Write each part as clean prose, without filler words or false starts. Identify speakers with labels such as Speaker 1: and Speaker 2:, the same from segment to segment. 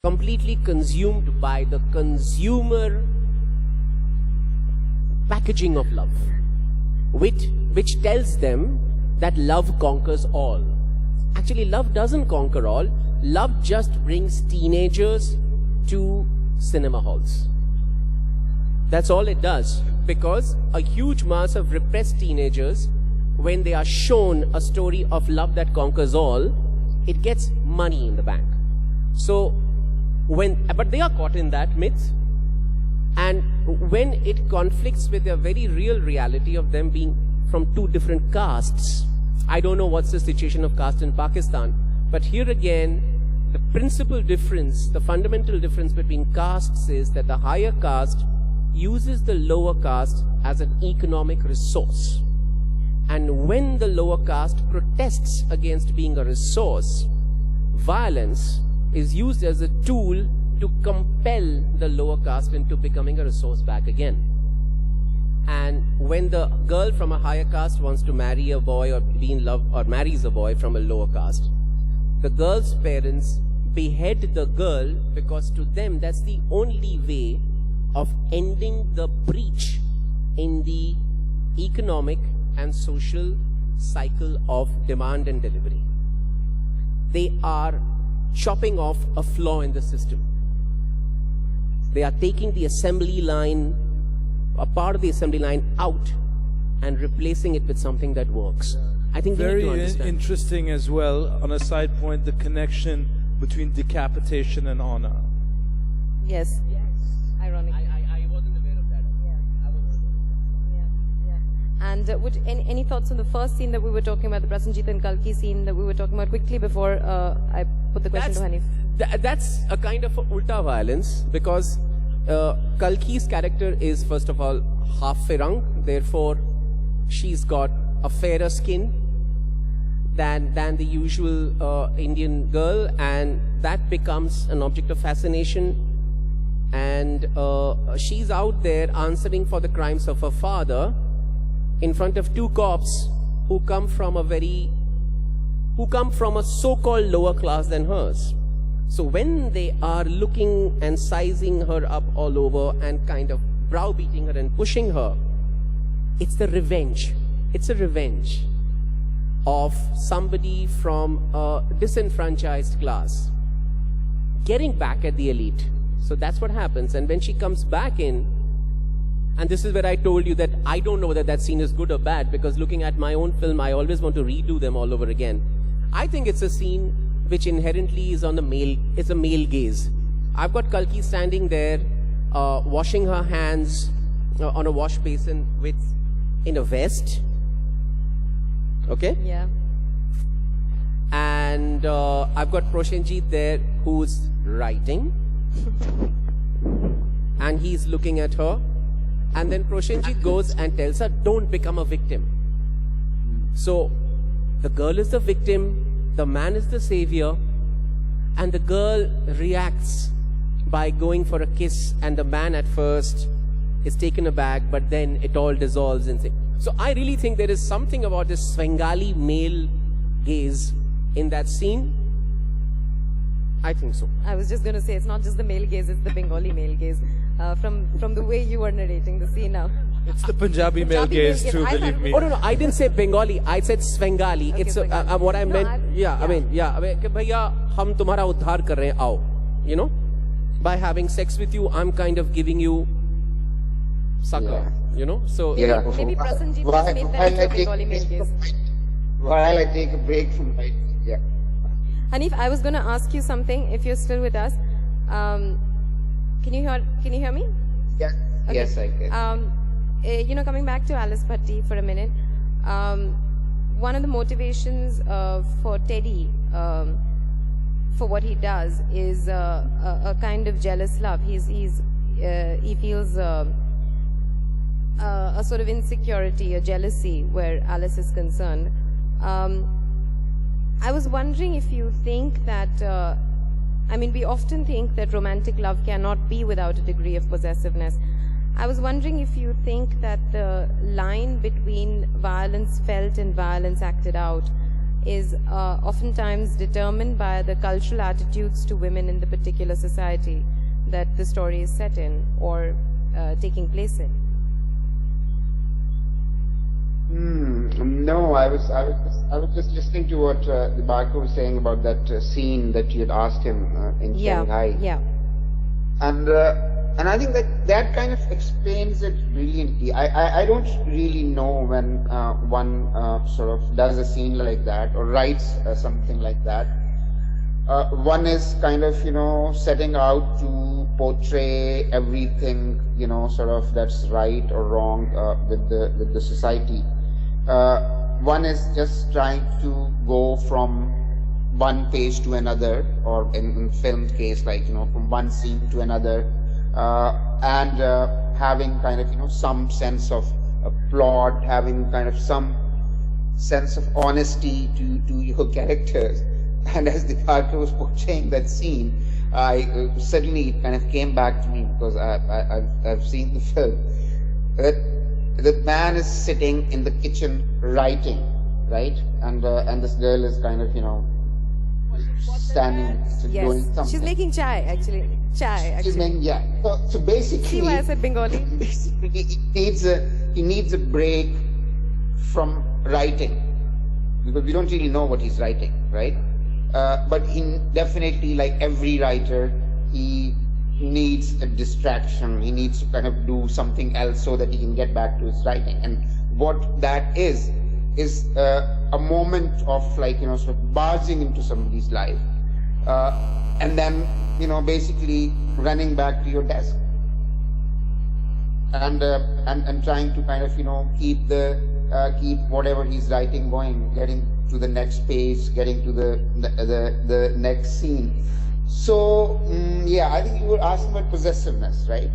Speaker 1: completely consumed by the consumer packaging of love, which tells them that love conquers all. Actually, love doesn't conquer all. Love just brings teenagers to cinema halls. That's all it does. Because a huge mass of repressed teenagers, when they are shown a story of love that conquers all, it gets money in the bank. So, but they are caught in that myth. And when it conflicts with a very real reality of them being from two different castes, I don't know what's the situation of caste in Pakistan, but here again, the principal difference, the fundamental difference between castes is that the higher caste uses the lower caste as an economic resource. And when the lower caste protests against being a resource, violence is used as a tool to compel the lower caste into becoming a resource back again. And when the girl from a higher caste wants to marry a boy or be in love or marries a boy from a lower caste, the girl's parents behead the girl because to them that's the only way of ending the breach in the economic and social cycle of demand and delivery. They are chopping off a flaw in the system. They are taking the assembly line, a part of the assembly line out and replacing it with something that works. I think
Speaker 2: very
Speaker 1: we need to understand.
Speaker 2: Interesting as well, on a side point, the connection between decapitation and honor.
Speaker 3: Yes. Ironic.
Speaker 1: I wasn't aware of that.
Speaker 3: Yeah.
Speaker 1: I wasn't aware.
Speaker 3: Yeah. And any thoughts on the first scene that we were talking about, the Prasenjit and Kalki scene that we were talking about quickly before I put the question to Hanif?
Speaker 1: That's a kind of a ulta violence, because Kalki's character is first of all half Firang, therefore she's got a fairer skin than the usual Indian girl, and that becomes an object of fascination. And she's out there answering for the crimes of her father in front of two cops who come from a so-called lower class than hers. So when they are looking and sizing her up all over and kind of browbeating her and pushing her, it's the revenge. It's a revenge of somebody from a disenfranchised class getting back at the elite. So that's what happens. And when she comes back in, and this is where I told you that I don't know whether that scene is good or bad, because looking at my own film, I always want to redo them all over again. I think it's a scene which inherently is on a male gaze. I've got Kalki standing there, washing her hands on a wash basin in a vest. Okay?
Speaker 3: Yeah.
Speaker 1: And I've got Prosenjit there who's writing. And he's looking at her. And then Prosenjit goes and tells her, don't become a victim. So, the girl is the victim, the man is the savior, and the girl reacts by going for a kiss, and the man at first is taken aback, but then it all dissolves in things. So I really think there is something about this Svengali male gaze in that scene. I think so.
Speaker 3: I was just going to say, it's not just the male gaze, it's the Bengali male gaze. From the way you were narrating the scene now.
Speaker 2: It's the Punjabi male gaze too, believe me.
Speaker 1: Oh no, I didn't say Bengali. I said Svengali.
Speaker 3: Okay,
Speaker 1: it's
Speaker 3: Svengali.
Speaker 1: what I meant.
Speaker 3: Yeah.
Speaker 1: I mean, कि भैया हम तुम्हारा उद्धार कर रहे हैं, आओ. You know, by having sex with you, I'm kind of giving you succor. You know, so
Speaker 3: Maybe Prasenjit just made that into Bengali male gaze.
Speaker 4: While I take a break from my
Speaker 3: Hanif, I was going to ask you something. If you're still with us, can you hear me?
Speaker 4: Yeah.
Speaker 3: Okay.
Speaker 4: Yes, I can.
Speaker 3: Coming back to Alice Bhatti for a minute, one of the motivations for Teddy for what he does is a kind of jealous love. He feels a sort of insecurity, a jealousy where Alice is concerned. I was wondering if you think that, we often think that romantic love cannot be without a degree of possessiveness. I was wondering if you think that the line between violence felt and violence acted out is oftentimes determined by the cultural attitudes to women in the particular society that the story is set in or taking place in.
Speaker 4: No, I was just listening to what the Barker was saying about that scene that you had asked him in Shanghai.
Speaker 3: Yeah.
Speaker 4: And I think that kind of explains it brilliantly. I don't really know when one sort of does a scene like that or writes something like that. One is kind of, setting out to portray everything, sort of that's right or wrong with the society. One is just trying to go from one page to another, or in film case, like, from one scene to another, and having kind of, some sense of a plot, having kind of some sense of honesty to your characters. And as the Barker was portraying that scene, suddenly it kind of came back to me, because I've seen the film. The man is sitting in the kitchen writing, right? And this girl is kind of, standing doing something.
Speaker 3: She's making chai, actually.
Speaker 4: She's making, yeah. So basically,
Speaker 3: see why I said Bengali?
Speaker 4: Basically, he needs a break from writing, because we don't really know what he's writing, right? But he definitely, like every writer, he needs a distraction. He needs to kind of do something else so that he can get back to his writing. And what that is a moment of, like, sort of barging into somebody's life, and then, basically running back to your desk and trying to kind of, keep whatever he's writing going, getting to the next page, getting to the next scene. So yeah, I think you were asking about possessiveness, right?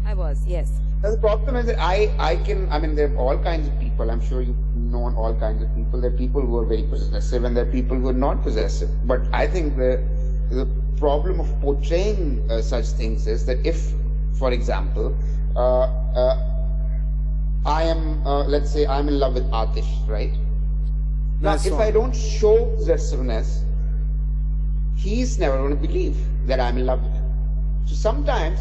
Speaker 3: I was, yes.
Speaker 4: Now, the problem is that there are all kinds of people. I'm sure you've known all kinds of people. There are people who are very possessive, and there are people who are not possessive. But I think the problem of portraying such things is that if, for example, I am, let's say I'm in love with Atish, right? Now, if I don't show possessiveness, he's never going to believe that I'm in love with him. So sometimes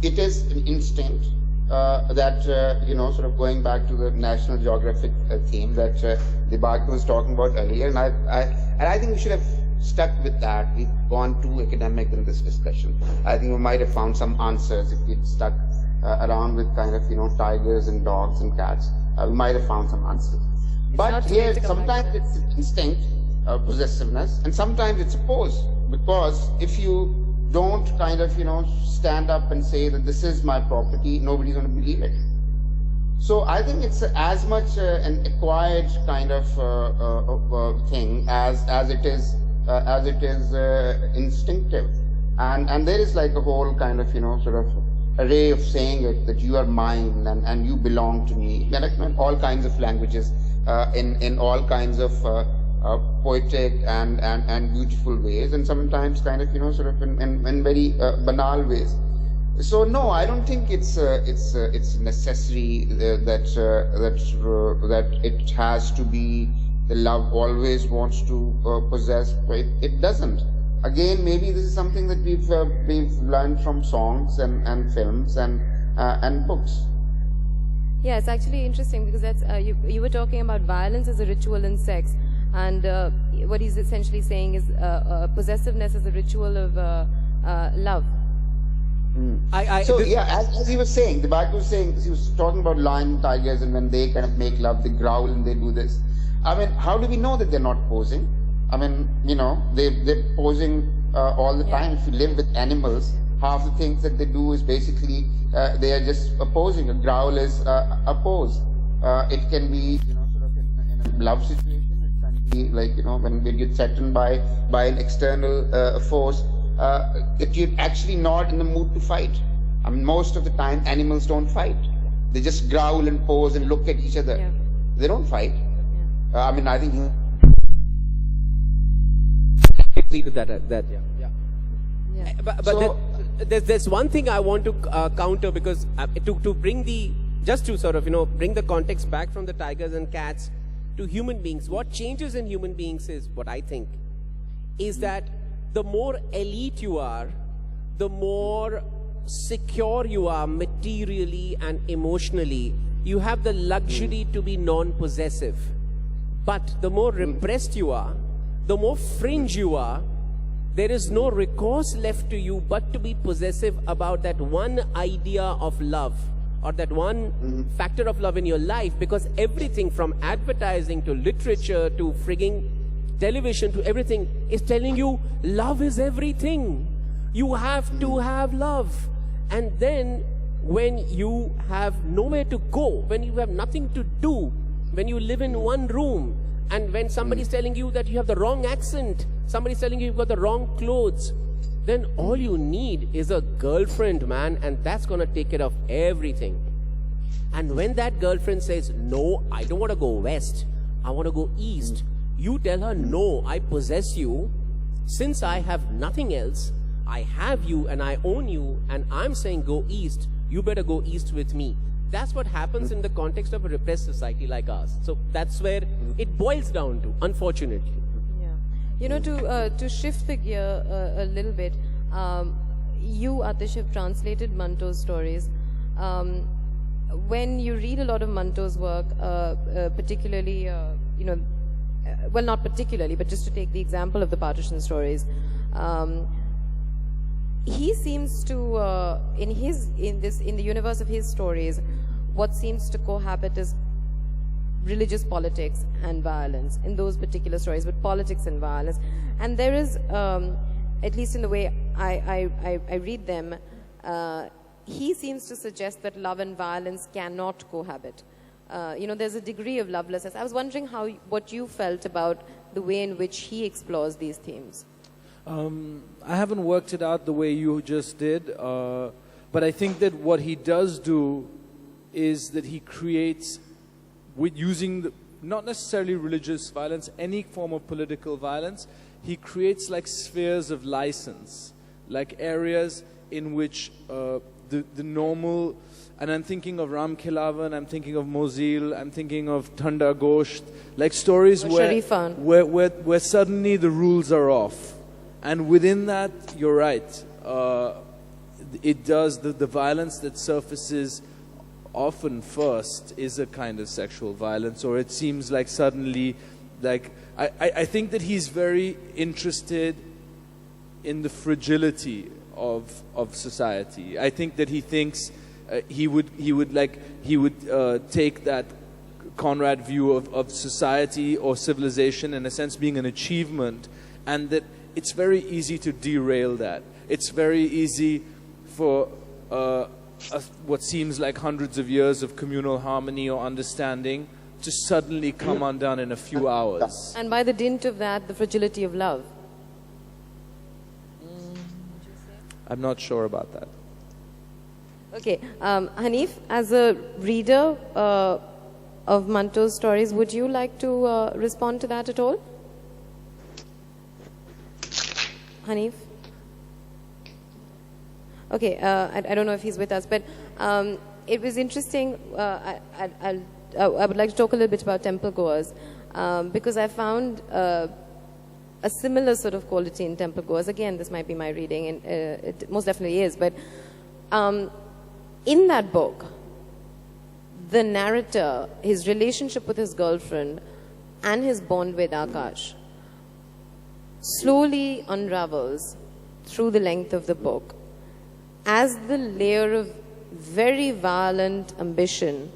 Speaker 4: it is an instinct that, sort of going back to the National Geographic theme that the Barker was talking about earlier, and I think we should have stuck with that. We've gone too academic in this discussion. I think we might have found some answers if we'd stuck around with kind of, tigers and dogs and cats. We might have found some answers. But here, sometimes it's instinct, possessiveness, and sometimes it's a pose. Because if you don't kind of, stand up and say that this is my property, nobody's going to believe it. So I think it's as much an acquired kind of thing as it is instinctive. And there is like a whole kind of, sort of array of saying it, that you are mine and you belong to me. And all kinds of languages, in all kinds of poetic and beautiful ways, and sometimes kind of, sort of in very banal ways. So no, I don't think it's necessary that it has to be the love always wants to possess. It doesn't. Again, maybe this is something that we've learned from songs and films and books.
Speaker 3: Yeah, it's actually interesting because that's you were talking about violence as a ritual in sex, and what he's essentially saying is possessiveness as a ritual of love.
Speaker 4: As he was saying, the Barker was saying, because he was talking about lions and tigers, and when they kind of make love, they growl and they do this. I mean, how do we know that they're not posing? I mean, they're posing all the time. If you live with animals, half the things that they do is basically they are just posing. A growl is a pose. It can be, sort of in a love situation. It can be like, when we get threatened by an external force. That you're actually not in the mood to fight. I mean, most of the time, animals don't fight. They just growl and pose and look at each other. Yeah. They don't fight. Yeah. I mean, I think you
Speaker 1: agree with that. Yeah. But so, there's one thing I want to counter, because to bring the, just to sort of, bring the context back from the tigers and cats to human beings, what changes in human beings is, what I think, is that the more elite you are, the more secure you are materially and emotionally, you have the luxury to be non-possessive. But the more repressed you are, the more fringe you are, there is no recourse left to you but to be possessive about that one idea of love, or that one factor of love in your life, because everything from advertising to literature to frigging television to everything is telling you love is everything. You have to have love. And then when you have nowhere to go, when you have nothing to do, when you live in one room, and when somebody's telling you that you have the wrong accent, somebody's telling you you've got the wrong clothes, then all you need is a girlfriend, man, and that's gonna take care of everything. And when that girlfriend says, no, I don't want to go west, I want to go east, you tell her, no, I possess you. Since I have nothing else, I have you and I own you, and I'm saying go east, you better go east with me. That's what happens in the context of a repressed society like ours. So that's where it boils down to, unfortunately.
Speaker 3: Yeah. You know, to shift the gear a little bit, you, Atish, have translated Manto's stories. When you read a lot of Manto's work, particularly, you know, well, not particularly, but just to take the example of the partition stories, he seems to, in the universe of his stories, what seems to cohabit is religious politics and violence in those particular stories, but politics and violence. And there is, at least in the way I read them, he seems to suggest that love and violence cannot cohabit. You know, there's a degree of lovelessness. I was wondering what you felt about the way in which he explores these themes.
Speaker 2: I haven't worked it out the way you just did, but I think that what he does do is that he creates, with using not necessarily religious violence, any form of political violence, he creates like spheres of license, like areas in which the normal, and I'm thinking of Ram Khilavan, I'm thinking of Mozil, I'm thinking of Thanda Gosht, like stories where suddenly the rules are off. And within that, you're right, it does, the violence that surfaces often first is a kind of sexual violence, or it seems like suddenly, like, I think that he's very interested in the fragility of society. I think that he thinks he would take that Conrad view of society or civilization in a sense being an achievement, and that it's very easy to derail that. It's very easy for what seems like hundreds of years of communal harmony or understanding to suddenly come undone in a few hours.
Speaker 3: And by the dint of that, the fragility of love.
Speaker 2: I'm not sure about that.
Speaker 3: Okay, Hanif, as a reader of Manto's stories, would you like to respond to that at all? Hanif? Okay, I don't know if he's with us, but it was interesting. I would like to talk a little bit about temple goers, because I found a similar sort of quality in temple goers. Again, this might be my reading, and it most definitely is, but in that book, the narrator, his relationship with his girlfriend and his bond with Akash slowly unravels through the length of the book as the layer of very violent ambition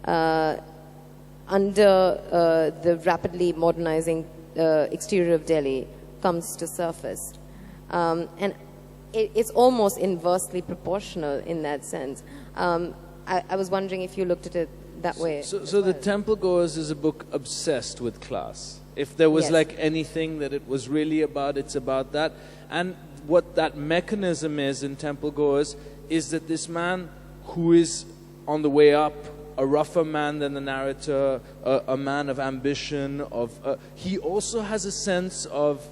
Speaker 3: under the rapidly modernizing exterior of Delhi comes to surface. And it's almost inversely proportional in that sense. I was wondering if you looked at it that way.
Speaker 2: So The Temple Goers is a book obsessed with class. If there was like anything that it was really about, it's about that. And what that mechanism is in Temple Goers is that this man who is on the way up, a rougher man than the narrator, a man of ambition, he also has a sense of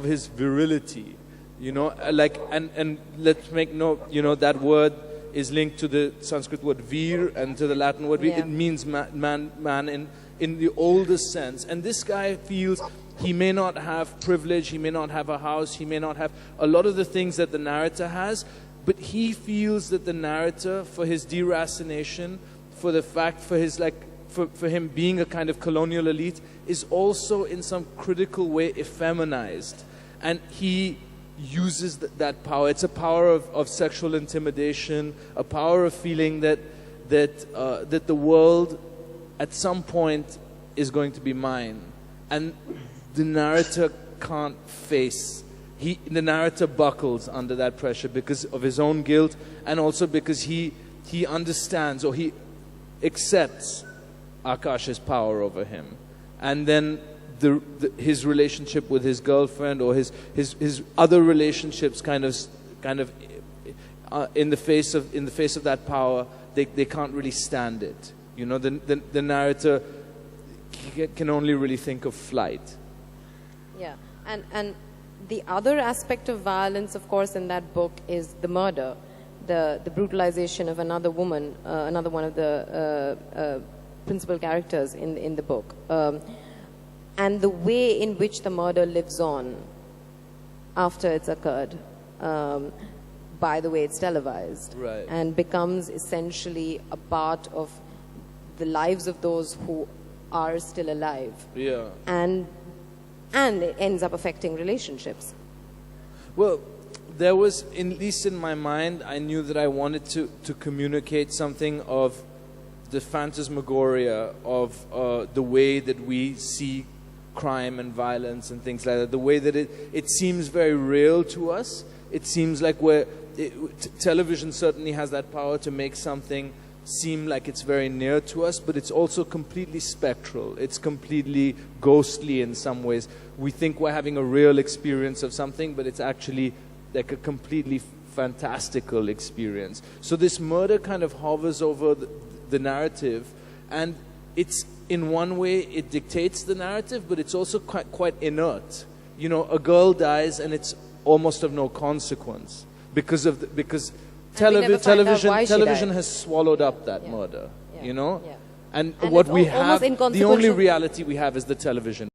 Speaker 2: his virility, you know, like, and let's make note, you know, that word is linked to the Sanskrit word vir and to the Latin word vir. It means man in the oldest sense. And this guy feels he may not have privilege, he may not have a house, he may not have a lot of the things that the narrator has, but he feels that the narrator, for his deracination, for the fact, for his for him being a kind of colonial elite, is also in some critical way effeminized. And he uses that power. It's a power of sexual intimidation, a power of feeling that the world at some point is going to be mine. And the narrator can't face. The narrator buckles under that pressure because of his own guilt, and also because he understands, or he accepts Akash's power over him. And then his relationship with his girlfriend, or his other relationships kind of in the face of that power, they can't really stand it. You know, the narrator can only really think of flight.
Speaker 3: Yeah, and the other aspect of violence, of course, in that book is the murder, the brutalization of another woman, another one of the principal characters in the book, and the way in which the murder lives on after it's occurred, by the way it's televised,
Speaker 2: right,
Speaker 3: and becomes essentially a part of the lives of those who are still alive.
Speaker 2: Yeah.
Speaker 3: And it ends up affecting relationships.
Speaker 2: Well, there was, at least in my mind, I knew that I wanted to communicate something of the phantasmagoria of the way that we see crime and violence and things like that, the way that it seems very real to us. It seems like television certainly has that power to make something seem like it's very near to us, but it's also completely spectral. It's completely ghostly in some ways. We think we're having a real experience of something, but it's actually like a completely fantastical experience. So this murder kind of hovers over the narrative, and it's, in one way, it dictates the narrative, but it's also quite inert. You know, a girl dies and it's almost of no consequence because television has swallowed up that murder, you know?
Speaker 3: Yeah.
Speaker 2: And
Speaker 3: And
Speaker 2: what
Speaker 3: it's
Speaker 2: we
Speaker 3: almost
Speaker 2: have, the only
Speaker 3: inconsequential.
Speaker 2: reality we have is the television.